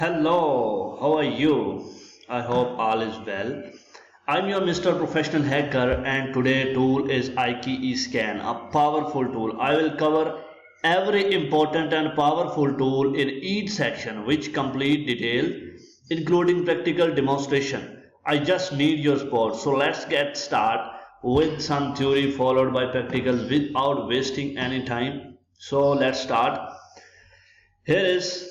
Hello, how are you? I hope all is well. I'm your Mr. Professional Hacker and today tool is Ike-Scan, a powerful tool. I will cover every important and powerful tool in each section which complete detail including practical demonstration. I just need your support. So let's get started with some theory followed by practicals without wasting any time. So let's start. Here is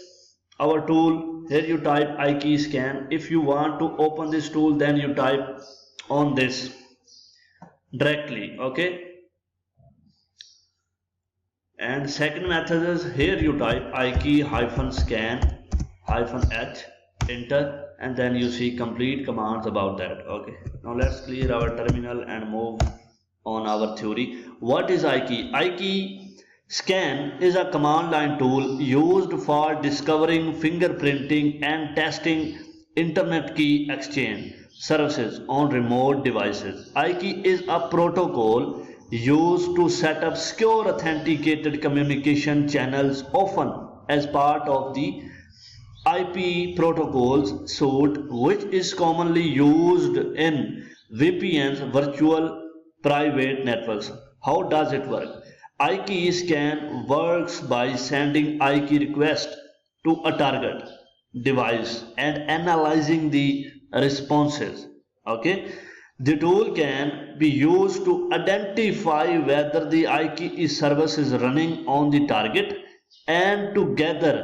our tool. Here you type Ike-Scan. If you want to open this tool, then you type on this directly. Okay. And second method is here you type Ike-scan -h enter and then you see complete commands about that. Okay. Now let's clear our terminal and move on our theory. What is Ike? Ike-Scan is a command line tool used for discovering, fingerprinting, and testing internet key exchange services on remote devices. Ike is a protocol used to set up secure authenticated communication channels, often as part of the IP protocols suite, which is commonly used in VPNs, virtual private networks. How does it work? Ike-Scan works by sending Ike request to a target device and analyzing the responses. Okay, the tool can be used to identify whether the Ike service is running on the target and to gather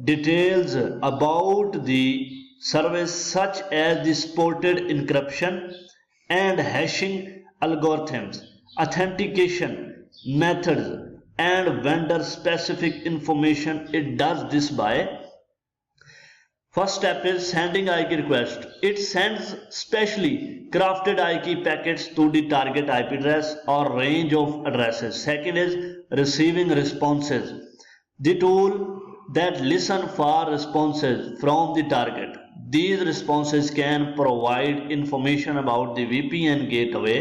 details about the service such as the supported encryption and hashing algorithms, authentication methods, and vendor specific information. It does this by first step is sending Ike request. It sends specially crafted Ike packets to the target IP address or range of addresses. Second is receiving responses. The tool that listen for responses from the target. These responses can provide information about the VPN gateway,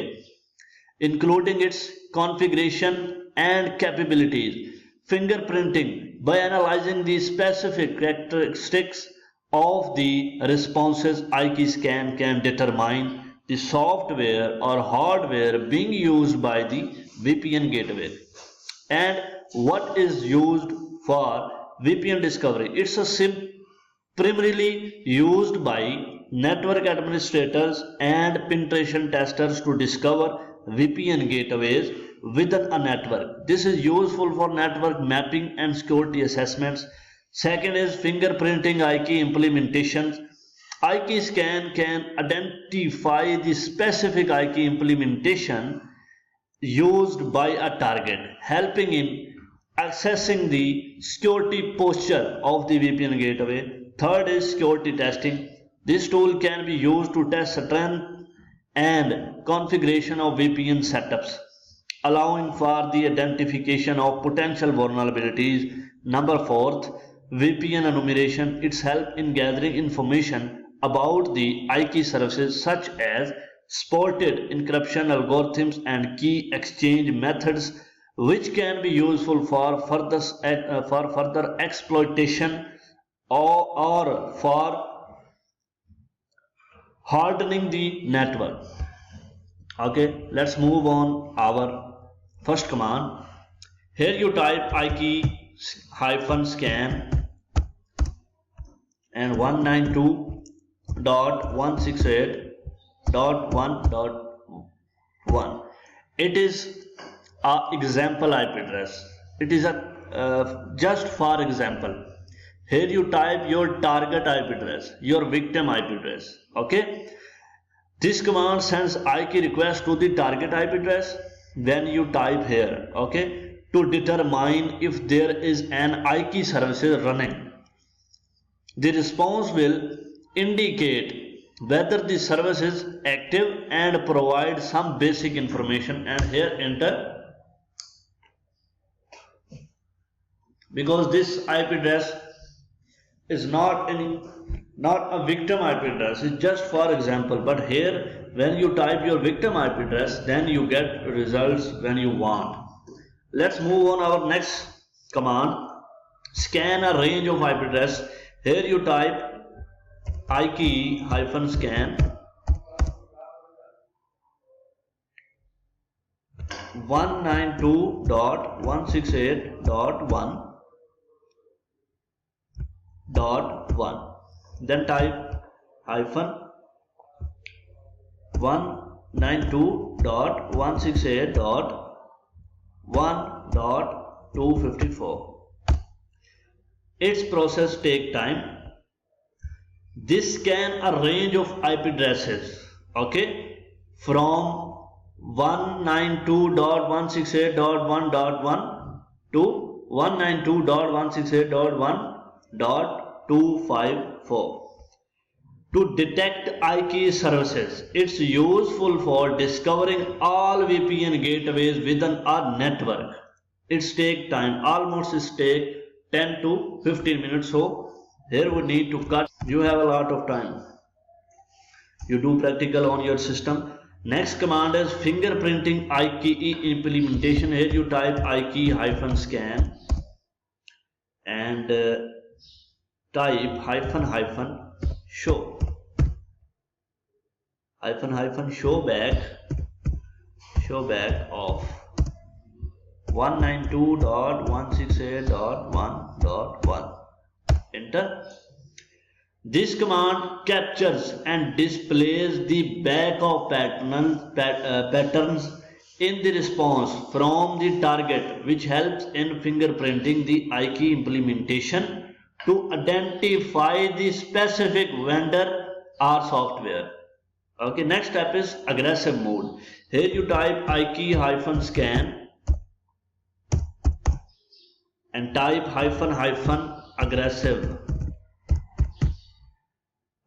including its configuration and capabilities. Fingerprinting by analyzing the specific characteristics of the responses. Ike-Scan can determine the software or hardware being used by the VPN gateway and what is used for VPN discovery. It's primarily used by network administrators and penetration testers to discover VPN gateways within a network. This is useful for network mapping and security assessments. Second is fingerprinting Ike implementations. Ike-Scan can identify the specific Ike implementation used by a target, helping in accessing the security posture of the VPN gateway. Third is security testing. This tool can be used to test strength and configuration of VPN setups, allowing for the identification of potential vulnerabilities. Number fourth, VPN enumeration. It's help in gathering information about the Ike services such as supported encryption algorithms and key exchange methods, which can be useful for further exploitation or for hardening the network. Okay, let's move on our first command. Here you type Ike-scan and 192.168.1.1. It is a example IP address. It is a just for example. Here you type your target IP address, your victim IP address. Okay. This command sends Ike request to the target IP address when you type here. Okay, to determine if there is an Ike service running. The response will indicate whether the service is active and provide some basic information, and here enter, because this IP address is not a victim IP address, it's just for example. But here when you type your victim IP address, then you get results when you want. Let's move on our next command. Scan a range of IP address. Here you type Ike-Scan 192.168.1.1, then type hyphen 192.168.1.254. Its process take time. This scan a range of IP addresses, okay, from 192.168.1.1 to 192.168.1.254. To detect Ike services, it's useful for discovering all VPN gateways within a network. It's take time, almost it take 10 to 15 minutes. So here we need to cut. You have a lot of time. You do practical on your system. Next command is fingerprinting Ike implementation. Here you type Ike-Scan and type show showback of 192.168.1.1. Enter. This command captures and displays the back of patterns in the response from the target, which helps in fingerprinting the Ike implementation to identify the specific vendor or software. Okay, next step is aggressive mode. Here you type Ike-Scan and type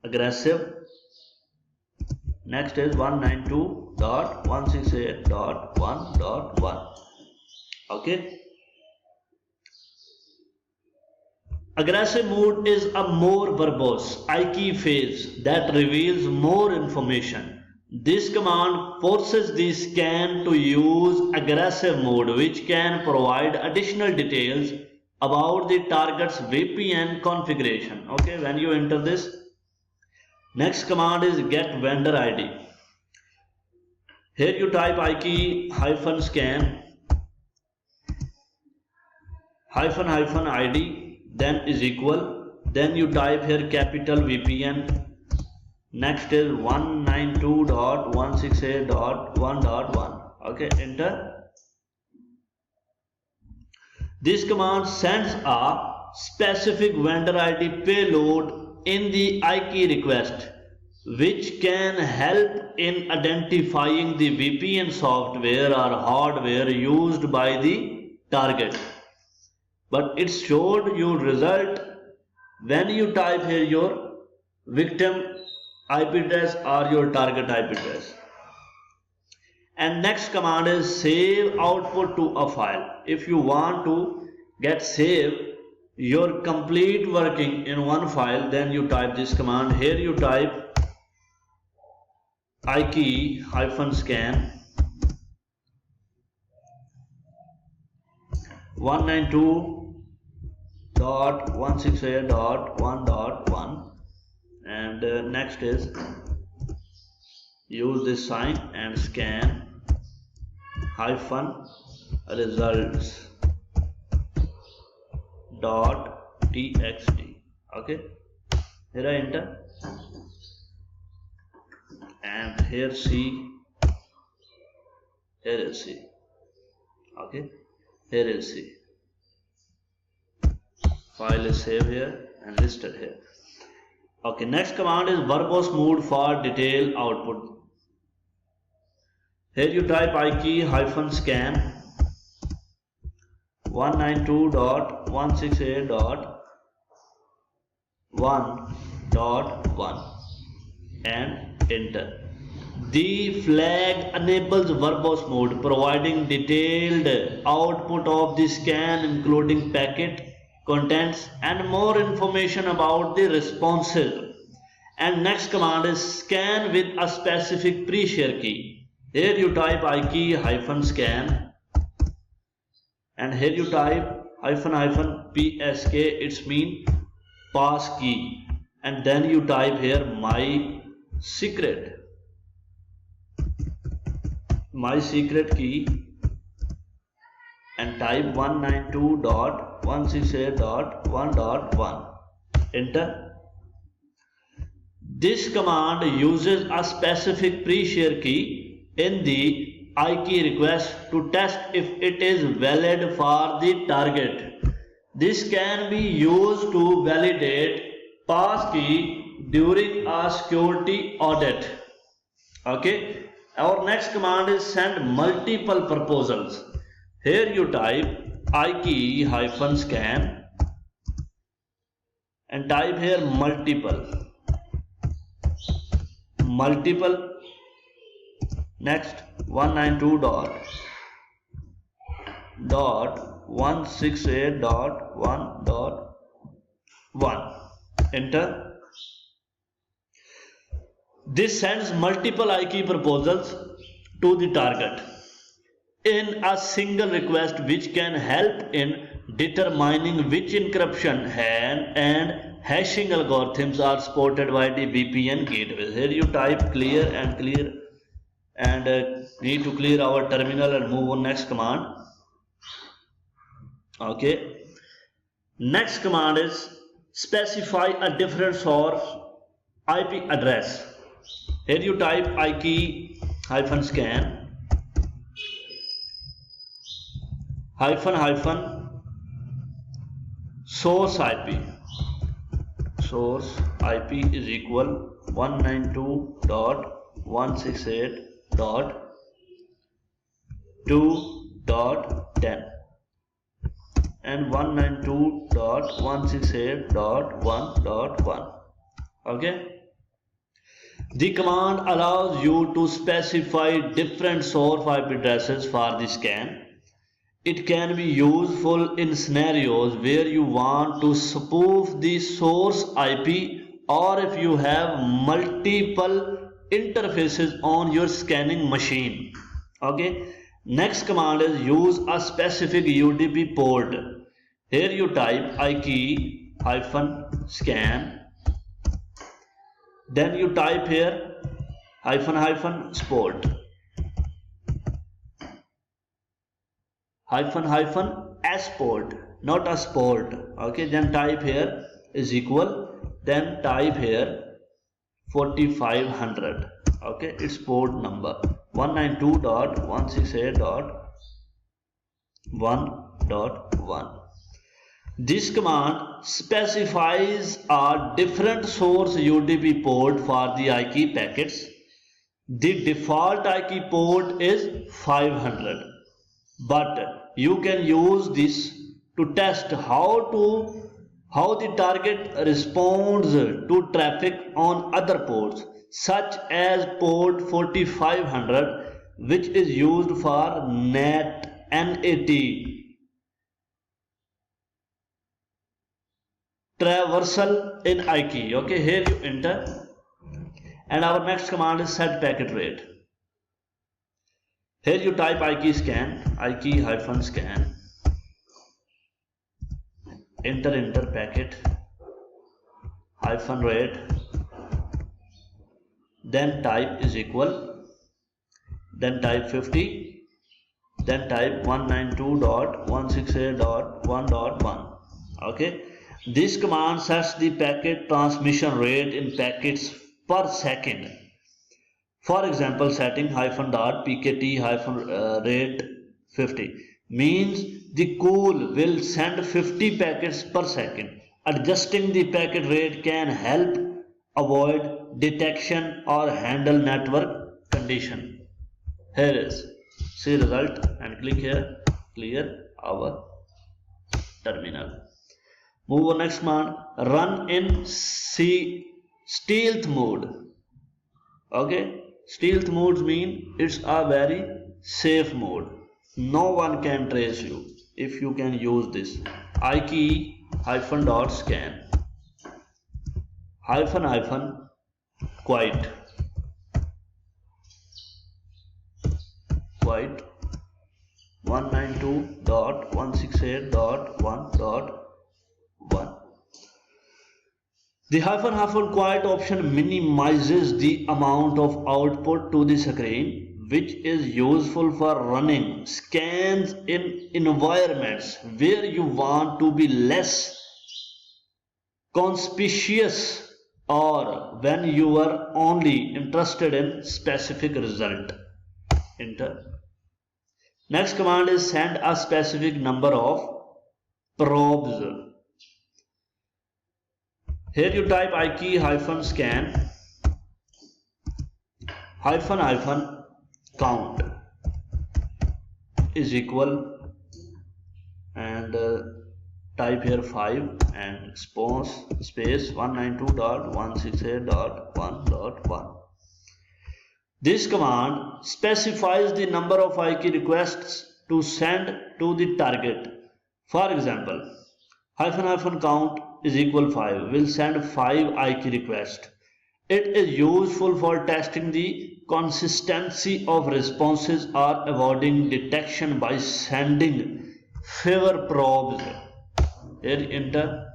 aggressive. Next is 192.168.1.1. Okay. Aggressive mode is a more verbose Ike phase that reveals more information. This command forces the scan to use aggressive mode, which can provide additional details about the target's VPN configuration. Okay, when you enter this, next command is get vendor ID. Here you type Ike-Scan -ID, then is equal, then you type here capital VPN. Next is 192.168.1.1. okay, enter. This command sends a specific vendor ID payload in the Ike request, which can help in identifying the VPN software or hardware used by the target. But it showed your result when you type here your victim IP address or your target IP address. And next command is save output to a file. If you want to get save your complete working in one file, then you type this command. Here you type Ike-Scan 192.168.1.1 and next is use this sign and scan -results .txt. okay, here I enter and here C, here is C. okay, here is C. File is saved here and listed here. Okay, next command is verbose mode for detailed output. Here you type Ike-Scan 192.168.1.1 and enter. The flag enables verbose mode, providing detailed output of the scan, including packet contents and more information about the responses. And next command is scan with a specific pre-share key. Here you type Ike-Scan and here you type --PSK, it's mean pass key, and then you type here my secret key, and type 192.168.1.1. Enter. This command uses a specific pre-share key in the Ike request to test if it is valid for the target. This can be used to validate passkey during a security audit. Okay. Our next command is send multiple proposals. Here you type Ike-Scan and type here multiple, next 192.168.1.1. Enter. This sends multiple Ike proposals to the target in a single request, which can help in determining which encryption and hashing algorithms are supported by the VPN gateways. Here you type clear and need to clear our terminal and move on next command. Okay. Next command is specify a different source IP address. Here you type Ike-Scan hyphen source IP is equal 192.168.2.10 and 192.168.1.1. Okay. The command allows you to specify different source IP addresses for the scan. It can be useful in scenarios where you want to spoof the source IP, or if you have multiple interfaces on your scanning machine. Okay. Next command is use a specific UDP port. Here you type Ike-Scan, then you type here --sport --s port, not a sport. Okay, then type here is equal, then type here 4500. Okay, it's port number 192.168.1.1. This command specifies a different source UDP port for the Ike packets. The default Ike port is 500, but you can use this to test how the target responds to traffic on other ports, such as port 4500, which is used for NAT traversal in Ike. Okay, here you enter, and our next command is set packet rate. Here you type Ike-Scan, enter packet -rate, then type is equal, then type 50, then type 192.168.1.1. Okay. This command sets the packet transmission rate in packets per second. For example, setting -pkt-rate 50 means the cool will send 50 packets per second. Adjusting the packet rate can help avoid detection or handle network condition. Here is see result and click here, clear our terminal. Move on next command, run in stealth mode. Okay, stealth modes mean it's a very safe mode. No one can trace you if you can use this. Ike-scan quiet 192.168.1.1. The hyphen quiet option minimizes the amount of output to the screen, which is useful for running scans in environments where you want to be less conspicuous or when you are only interested in specific result. Enter. Next command is send a specific number of probes. Here you type Ike-Scan count is equal and type here 5 and space 192.168.1.1. This command specifies the number of Ike requests to send to the target. For example, count is equal 5 will send 5 Ike requests. It is useful for testing the consistency of responses or avoiding detection by sending fewer probes. Here enter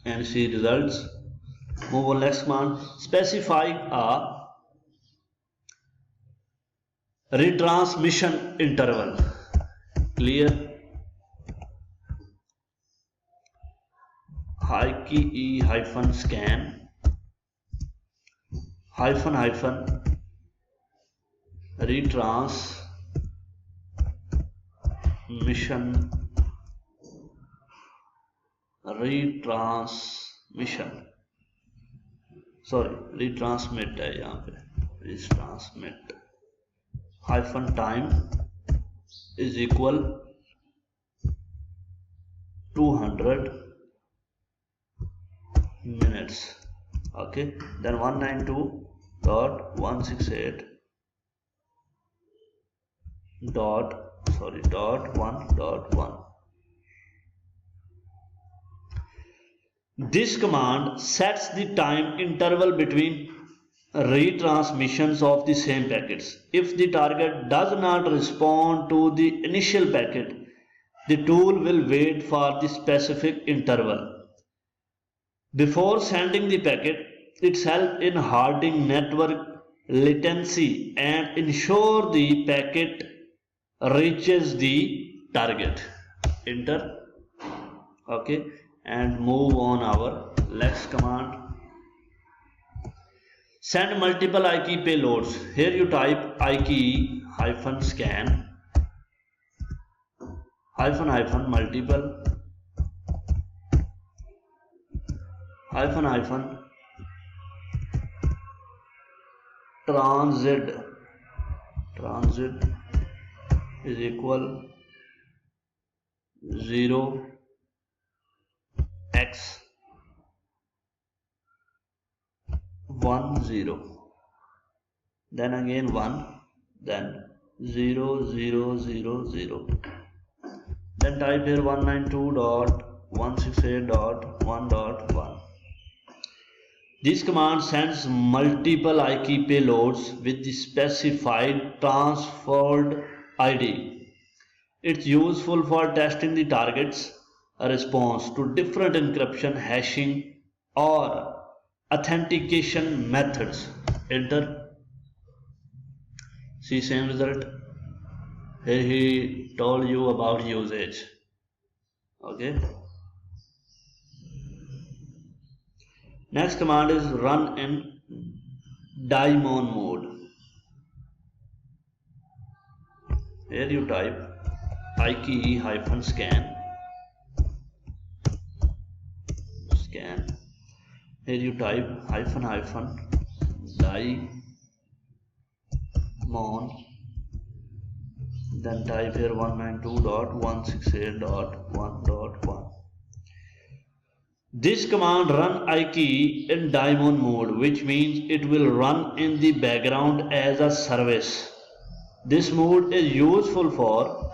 and see results. Move on next command. Specify a retransmission interval. Clear. Ike-Scan retransmit है यहाँ पे retransmit time is equal 200 minutes. Okay, then 192.168.1.1. This command sets the time interval between retransmissions of the same packets. If the target does not respond to the initial packet, the tool will wait for the specific interval before sending the packet. It helps in halting network latency and ensure the packet reaches the target. Enter. Okay, and move on our next command. Send multiple Ike payloads. Here you type Ike-Scan multiple transit is equal 0 x 1 0, then again 1, then 0 0 0 0, then type here 192.168.1.1. This command sends multiple Ike payloads with the specified transferred ID. It's useful for testing the target's response to different encryption, hashing, or authentication methods. Enter. See same result. Here he told you about usage. Okay. Next command is run in daemon mode. Here you type Ike-Scan. Here you type daemon, then type here 192.168.1.1. This command run Ike in daemon mode, which means it will run in the background as a service. This mode is useful for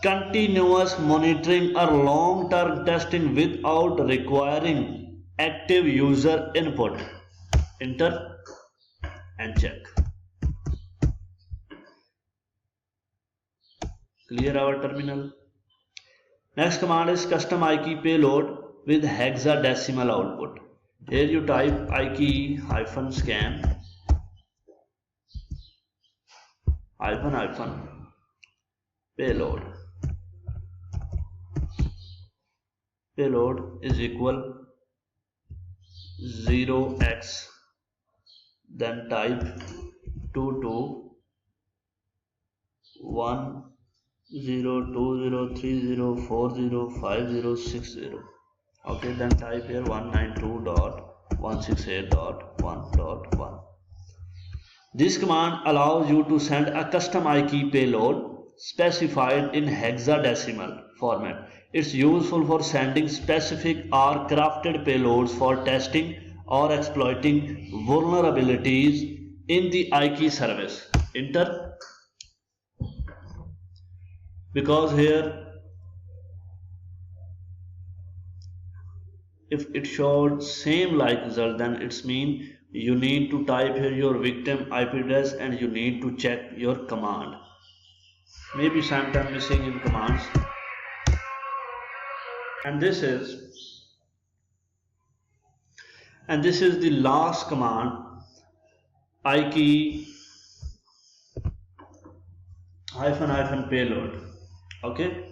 continuous monitoring or long-term testing without requiring active user input. Enter and check. Clear our terminal. Next command is custom Ike payload. with hexadecimal output. Here you type Ike-Scan payload. Payload is equal 0x, then type 22.1.0.20.30.40.50.60. Okay, then type here 192.168.1.1. This command allows you to send a custom IKEA payload specified in hexadecimal format. It's useful for sending specific or crafted payloads for testing or exploiting vulnerabilities in the IKEA service. Enter, because here if it showed same like result, then it's mean you need to type here your victim IP address and you need to check your command. Maybe sometime missing in commands. And this is the last command, Ike hyphen payload. Okay,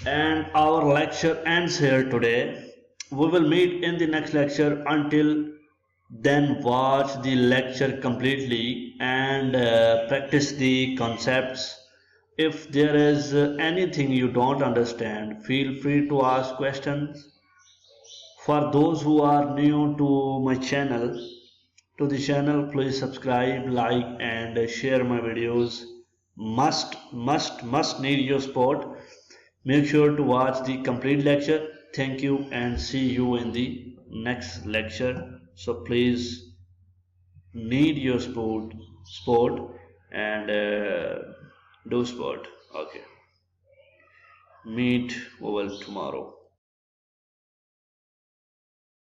and our lecture ends here today. We will meet in the next lecture. Until then, watch the lecture completely and practice the concepts. If there is anything you don't understand, feel free to ask questions. For those who are new to my channel, please subscribe, like, and share my videos. Must need your support. Make sure to watch the complete lecture. Thank you and see you in the next lecture. So please need your sport and do sport. Okay. Meet over tomorrow.